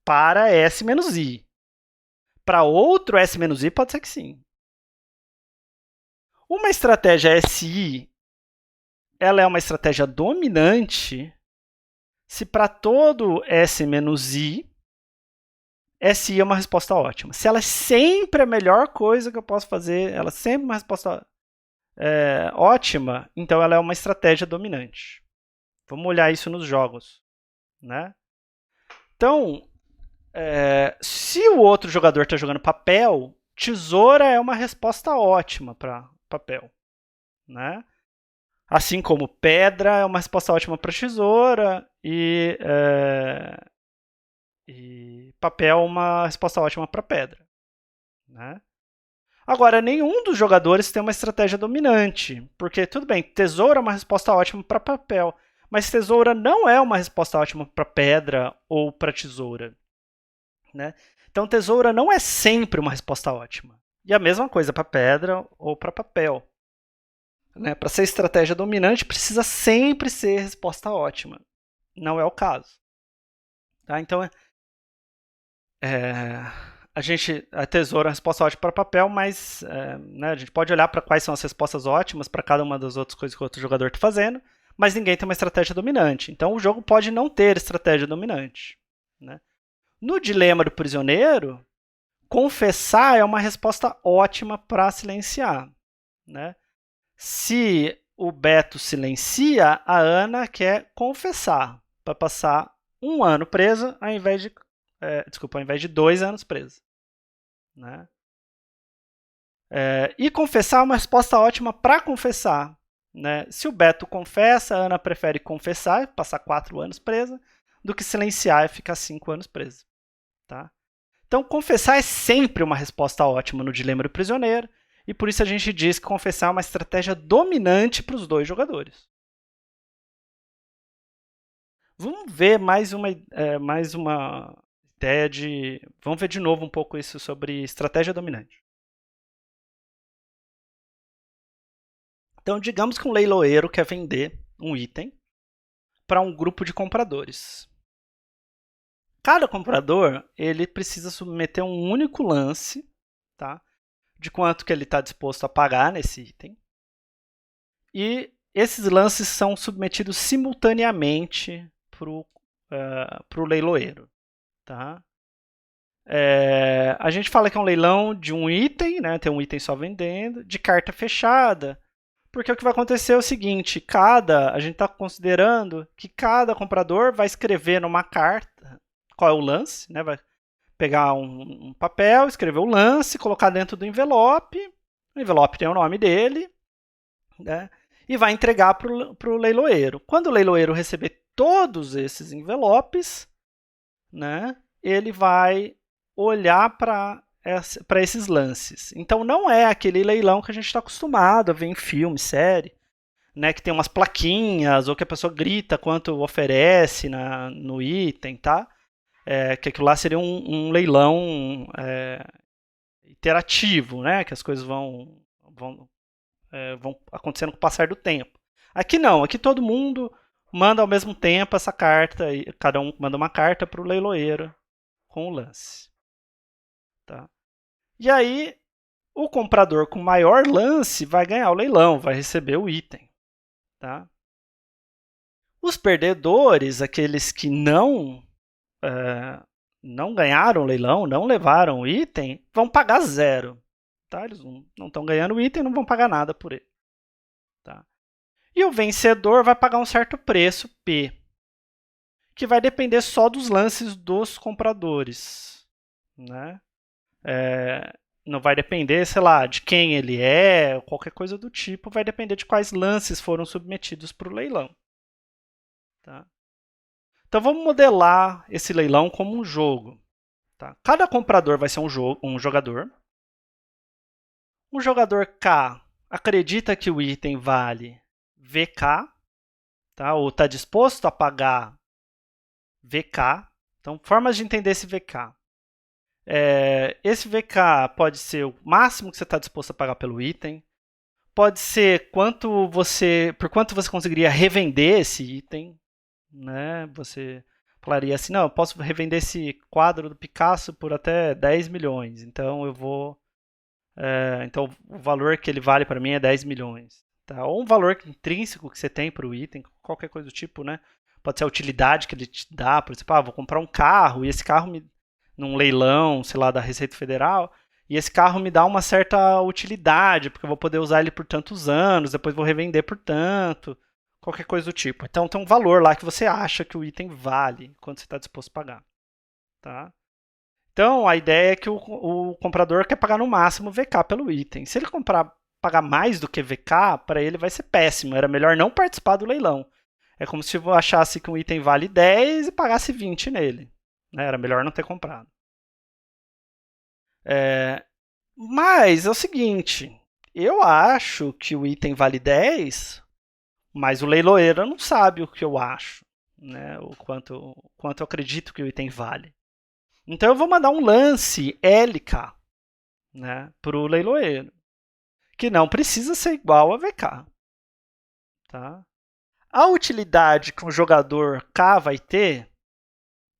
para S-I. Para outro S-I pode ser que sim. Uma estratégia SI ela é uma estratégia dominante se para todo S-I, SI é uma resposta ótima. Se ela é sempre a melhor coisa que eu posso fazer, ela é sempre uma resposta ótima, então ela é uma estratégia dominante. Vamos olhar isso nos jogos. Né? Então, se o outro jogador está jogando papel, tesoura é uma resposta ótima para papel. Né? Assim como pedra é uma resposta ótima para tesoura e papel é uma resposta ótima para pedra. Né? Agora, nenhum dos jogadores tem uma estratégia dominante, porque, tudo bem, tesoura é uma resposta ótima para papel, mas tesoura não é uma resposta ótima para pedra ou para tesoura. Né? Então, tesoura não é sempre uma resposta ótima. E a mesma coisa para pedra ou para papel. Né? Para ser estratégia dominante, precisa sempre ser resposta ótima. Não é o caso. Tá? Então, a tesoura é a resposta ótima para papel, mas né, a gente pode olhar para quais são as respostas ótimas para cada uma das outras coisas que o outro jogador está fazendo, mas ninguém tem uma estratégia dominante. Então, o jogo pode não ter estratégia dominante. Né? No dilema do prisioneiro, confessar é uma resposta ótima para silenciar. Né? Se o Beto silencia, a Ana quer confessar para passar 1 ano presa ao invés de 2 anos presa. Né? E confessar é uma resposta ótima para confessar. Né? Se o Beto confessa, a Ana prefere confessar, passar 4 anos presa, do que silenciar e ficar 5 anos presa. Tá? Então, confessar é sempre uma resposta ótima no dilema do prisioneiro, e por isso a gente diz que confessar é uma estratégia dominante para os dois jogadores. Vamos ver mais uma ideia de... Vamos ver de novo um pouco isso sobre estratégia dominante. Então, digamos que um leiloeiro quer vender um item para um grupo de compradores. Cada comprador ele precisa submeter um único lance, tá, de quanto que ele está disposto a pagar nesse item. E esses lances são submetidos simultaneamente para o leiloeiro. Tá? A gente fala que é um leilão de um item, né, tem um item só vendendo, de carta fechada, porque o que vai acontecer é o seguinte, a gente está considerando que cada comprador vai escrever numa carta qual é o lance, né, vai pegar um papel, escrever o lance, colocar dentro do envelope, o envelope tem o nome dele, né, e vai entregar para o leiloeiro. Quando o leiloeiro receber todos esses envelopes, né, ele vai olhar para esses lances. Então, não é aquele leilão que a gente está acostumado a ver em filme, série, né, que tem umas plaquinhas ou que a pessoa grita quanto oferece no item, tá? Que aquilo lá seria um leilão interativo, né, que as coisas vão acontecendo com o passar do tempo. Aqui não, aqui todo mundo manda ao mesmo tempo essa carta, e cada um manda uma carta para o leiloeiro com o lance. Tá? E aí, o comprador com maior lance vai ganhar o leilão, vai receber o item. Tá? Os perdedores, aqueles que não ganharam o leilão, não levaram o item, vão pagar zero. Tá? Eles não estão ganhando o item, não vão pagar nada por ele. Tá? E o vencedor vai pagar um certo preço, P, que vai depender só dos lances dos compradores. Né? Não vai depender, sei lá, de quem ele é, ou qualquer coisa do tipo, vai depender de quais lances foram submetidos para o leilão. Tá? Então vamos modelar esse leilão como um jogo. Tá? Cada comprador vai ser um jogador. O jogador K acredita que o item vale VK, tá? Ou está disposto a pagar VK. Então, formas de entender esse VK. Esse VK pode ser o máximo que você está disposto a pagar pelo item. Pode ser por quanto você conseguiria revender esse item. Né? Você falaria assim, não, eu posso revender esse quadro do Picasso por até 10 milhões. Então, então o valor que ele vale para mim é 10 milhões. Tá? Ou um valor intrínseco que você tem para o item, qualquer coisa do tipo. Né? Pode ser a utilidade que ele te dá. Por exemplo, vou comprar um carro e esse carro num leilão, sei lá, da Receita Federal, e esse carro me dá uma certa utilidade, porque eu vou poder usar ele por tantos anos, depois vou revender por tanto, qualquer coisa do tipo. Então tem um valor lá que você acha que o item vale, quanto você está disposto a pagar. Tá? Então a ideia é que o comprador quer pagar no máximo VK pelo item. Se ele pagar mais do que VK, para ele vai ser péssimo, era melhor não participar do leilão. É como se eu achasse que um item vale 10 e pagasse 20 nele. Era melhor não ter comprado. Mas é o seguinte, eu acho que o item vale 10, mas o leiloeiro não sabe o que eu acho, né? O quanto eu acredito que o item vale. Então eu vou mandar um lance LK, né, para o leiloeiro, que não precisa ser igual a VK. Tá? A utilidade que um jogador K vai ter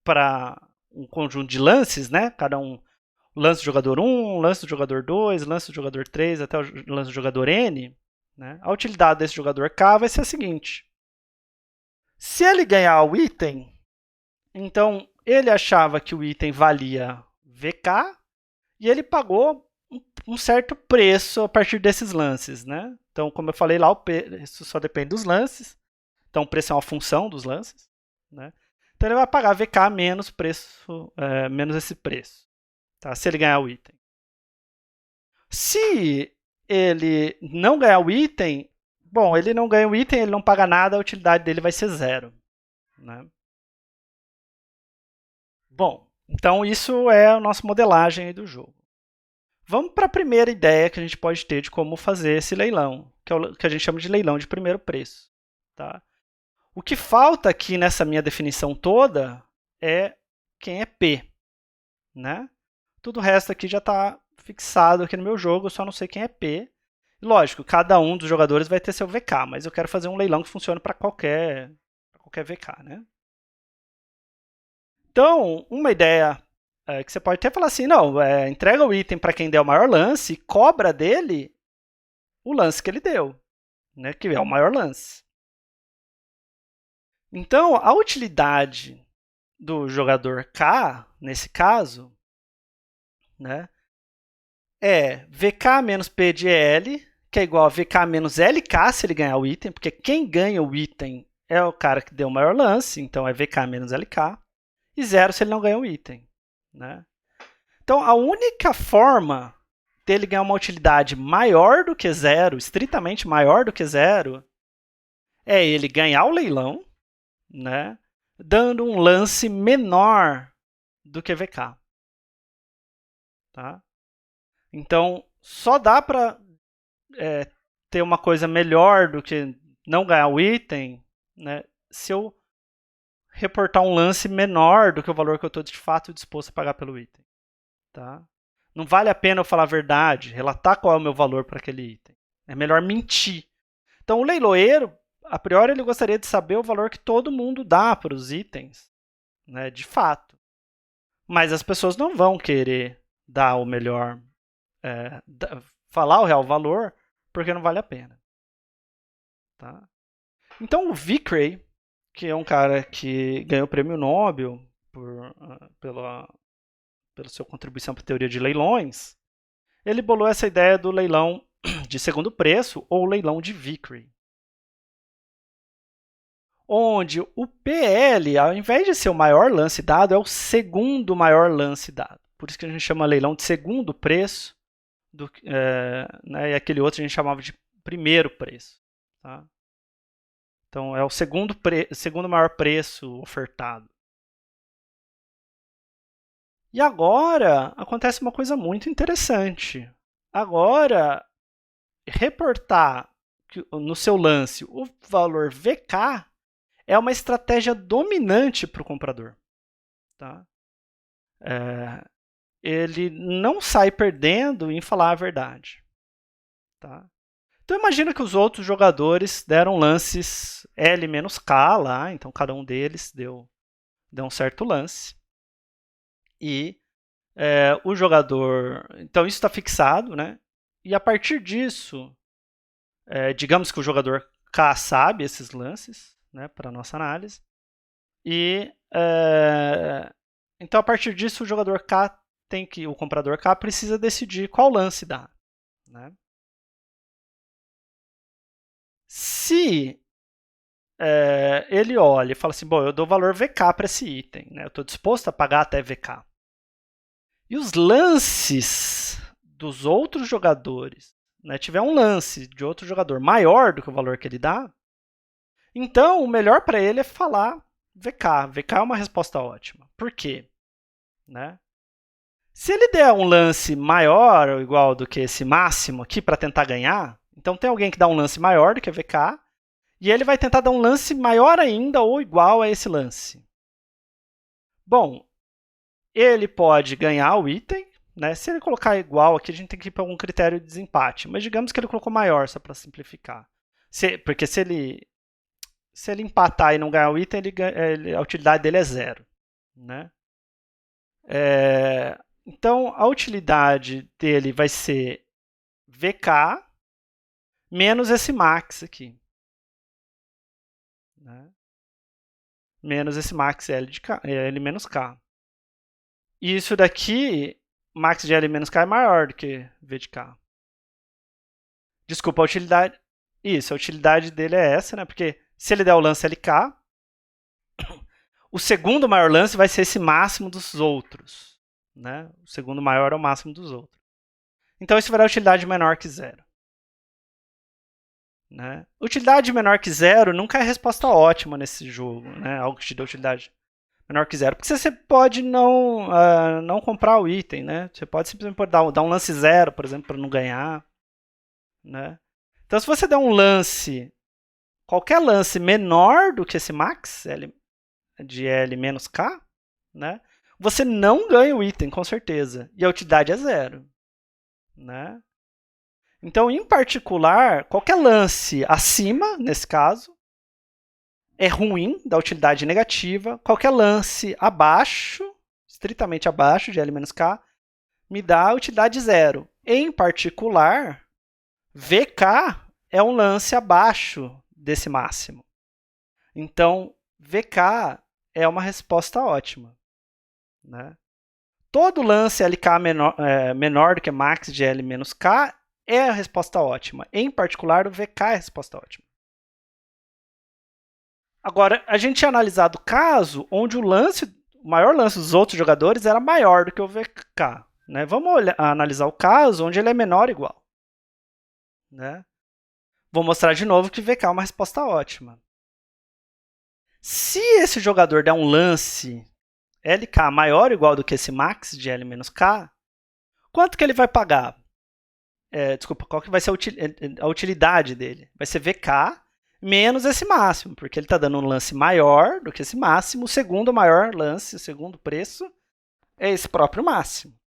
para um conjunto de lances, né? Cada um, lance do jogador 1, lance do jogador 2, lance do jogador 3, até o lance do jogador N, né? A utilidade desse jogador K vai ser a seguinte. Se ele ganhar o item, então ele achava que o item valia VK e ele pagou um certo preço a partir desses lances, né? Então, como eu falei lá, o preço só depende dos lances. Então, o preço é uma função dos lances, né? Então, ele vai pagar VK menos esse preço, tá? Se ele ganhar o item. Se ele não ganhar o item, bom, ele não ganha o item, ele não paga nada, a utilidade dele vai ser zero. Né? Bom, então isso é a nossa modelagem do jogo. Vamos para a primeira ideia que a gente pode ter de como fazer esse leilão, que é o que a gente chama de leilão de primeiro preço. Tá? O que falta aqui nessa minha definição toda é quem é P. Né? Tudo o resto aqui já está fixado aqui no meu jogo, eu só não sei quem é P. Lógico, cada um dos jogadores vai ter seu VK, mas eu quero fazer um leilão que funcione para qualquer VK, né? Então, uma ideia que você pode até falar assim, não, entrega o item para quem der o maior lance e cobra dele o lance que ele deu, né, que é o maior lance. Então, a utilidade do jogador K, nesse caso, né, é VK menos P de L, que é igual a VK menos LK se ele ganhar o item, porque quem ganha o item é o cara que deu o maior lance, então é VK menos LK, e 0 se ele não ganha o item. Né? Então, a única forma dele ganhar uma utilidade maior do que 0, estritamente maior do que 0, é ele ganhar o leilão, né, dando um lance menor do que VK. Tá? Então, só dá para ter uma coisa melhor do que não ganhar o item, né, se eu reportar um lance menor do que o valor que eu estou de fato disposto a pagar pelo item. Tá? Não vale a pena eu falar a verdade, relatar qual é o meu valor para aquele item. É melhor mentir. Então, o leiloeiro, a priori, ele gostaria de saber o valor que todo mundo dá para os itens, né, de fato. Mas as pessoas não vão querer dar o melhor, falar o real valor, porque não vale a pena. Tá? Então, o Vickrey, que é um cara que ganhou o prêmio Nobel pela sua contribuição para a teoria de leilões, ele bolou essa ideia do leilão de segundo preço ou leilão de Vickrey. Onde o PL, ao invés de ser o maior lance dado, é o segundo maior lance dado. Por isso que a gente chama leilão de segundo preço, né, e aquele outro a gente chamava de primeiro preço. Tá? Então, é o segundo maior preço ofertado. E agora acontece uma coisa muito interessante. Agora, reportar no seu lance o valor VK é uma estratégia dominante para o comprador. Tá? Ele não sai perdendo em falar a verdade. Tá? Então imagina que os outros jogadores deram lances L-K lá, então cada um deles deu um certo lance. E o jogador. Então isso está fixado, né? E a partir disso, digamos que o jogador K sabe esses lances, né, para nossa análise. E então a partir disso o jogador K o comprador K precisa decidir qual lance dá. Né? Se ele olha e fala assim, bom, eu dou valor VK para esse item, né? Eu estou disposto a pagar até VK. E os lances dos outros jogadores, né, tiver um lance de outro jogador maior do que o valor que ele dá, então o melhor para ele é falar VK. VK é uma resposta ótima. Por quê? Né? Se ele der um lance maior ou igual do que esse máximo aqui para tentar ganhar, então tem alguém que dá um lance maior do que VK, e ele vai tentar dar um lance maior ainda ou igual a esse lance. Bom, ele pode ganhar o item, né? Se ele colocar igual aqui, a gente tem que ir para algum critério de desempate. Mas digamos que ele colocou maior, só para simplificar. Porque se ele empatar e não ganhar o item, a utilidade dele é 0. Né? Então, a utilidade dele vai ser VK menos esse max aqui. Né? Menos esse max L menos K. E isso daqui, max de L menos K é maior do que V de K. Desculpa, a utilidade. Isso, a utilidade dele é essa, né? Porque se ele der o lance LK, o segundo maior lance vai ser esse máximo dos outros. Né? O segundo maior é o máximo dos outros. Então isso vai dar utilidade menor que 0. Né? Utilidade menor que 0 nunca é resposta ótima nesse jogo, né? Algo que te dê utilidade menor que 0. Porque você pode não comprar o item, né? Você pode simplesmente dar um lance 0, por exemplo, para não ganhar. Né? Então, se você der um lance, qualquer lance menor do que esse max de L menos K, né? Você não ganha o item, com certeza. E a utilidade é 0. Né? Então, em particular, qualquer lance acima, nesse caso, é ruim, da utilidade negativa. Qualquer lance abaixo, estritamente abaixo de L-K, me dá utilidade zero. Em particular, VK é um lance abaixo desse máximo. Então, VK é uma resposta ótima. Né? Todo lance LK menor do que max de L menos K é a resposta ótima. Em particular, o VK é a resposta ótima. Agora, a gente tinha analisado o caso onde o maior lance dos outros jogadores era maior do que o VK. Né? Vamos analisar o caso onde ele é menor ou igual. Né? Vou mostrar de novo que VK é uma resposta ótima. Se esse jogador der um lance LK maior ou igual do que esse max de L menos K, quanto que ele vai pagar? Desculpa, qual que vai ser a utilidade dele? Vai ser VK menos esse máximo, porque ele está dando um lance maior do que esse máximo. O segundo maior lance, o segundo preço, é esse próprio máximo.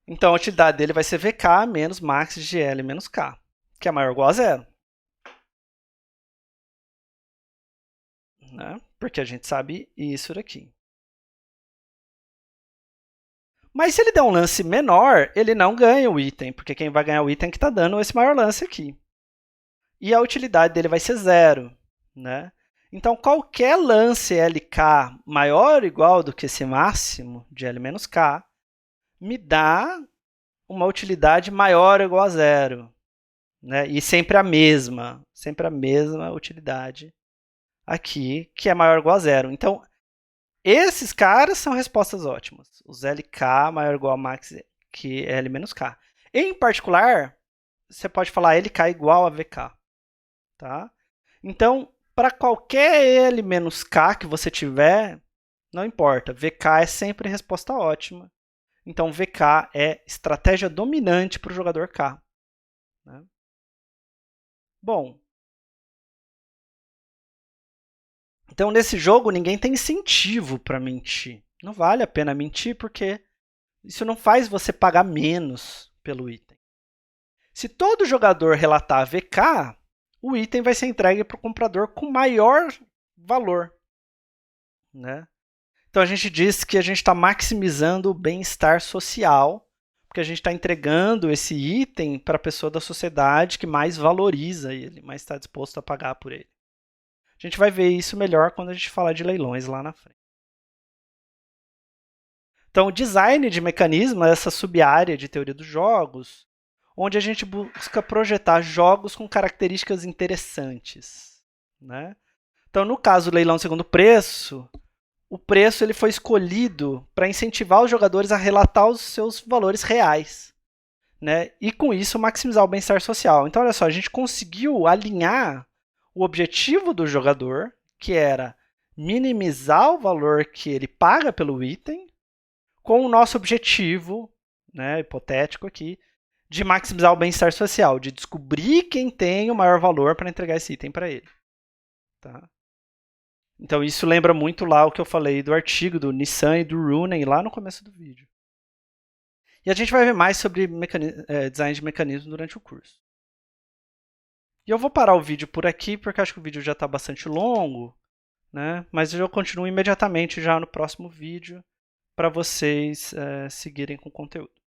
Então, a utilidade dele vai ser VK menos max de L menos K, que é maior ou igual a zero. Né? Porque a gente sabe isso daqui. Mas se ele der um lance menor, ele não ganha o item, porque quem vai ganhar o item é que está dando esse maior lance aqui. E a utilidade dele vai ser zero. Né? Então, qualquer lance LK maior ou igual do que esse máximo de L menos K me dá uma utilidade maior ou igual a zero. Né? E sempre a mesma utilidade aqui, que é maior ou igual a zero. Então, esses caras são respostas ótimas. Os LK maior ou igual a max que L menos K. Em particular, você pode falar LK igual a VK. Tá? Então, para qualquer L menos K que você tiver, não importa. VK é sempre resposta ótima. Então, VK é estratégia dominante para o jogador K. Né? Bom, então nesse jogo ninguém tem incentivo para mentir. Não vale a pena mentir porque isso não faz você pagar menos pelo item. Se todo jogador relatar VK, o item vai ser entregue para o comprador com maior valor. Né? Então a gente diz que a gente está maximizando o bem-estar social, porque a gente está entregando esse item para a pessoa da sociedade que mais valoriza ele, mais está disposto a pagar por ele. A gente vai ver isso melhor quando a gente falar de leilões lá na frente. Então, o design de mecanismo é essa sub-área de teoria dos jogos, onde a gente busca projetar jogos com características interessantes. Né? Então, no caso do leilão segundo preço, o preço ele foi escolhido para incentivar os jogadores a relatar os seus valores reais. Né? E, com isso, maximizar o bem-estar social. Então, olha só, a gente conseguiu alinhar o objetivo do jogador, que era minimizar o valor que ele paga pelo item, com o nosso objetivo, né, hipotético aqui, de maximizar o bem-estar social, de descobrir quem tem o maior valor para entregar esse item para ele. Tá? Então isso lembra muito lá o que eu falei do artigo do Nissan e do Runen lá no começo do vídeo. E a gente vai ver mais sobre design de mecanismo durante o curso. E eu vou parar o vídeo por aqui, porque acho que o vídeo já está bastante longo, né? Mas eu continuo imediatamente já no próximo vídeo para vocês seguirem com o conteúdo.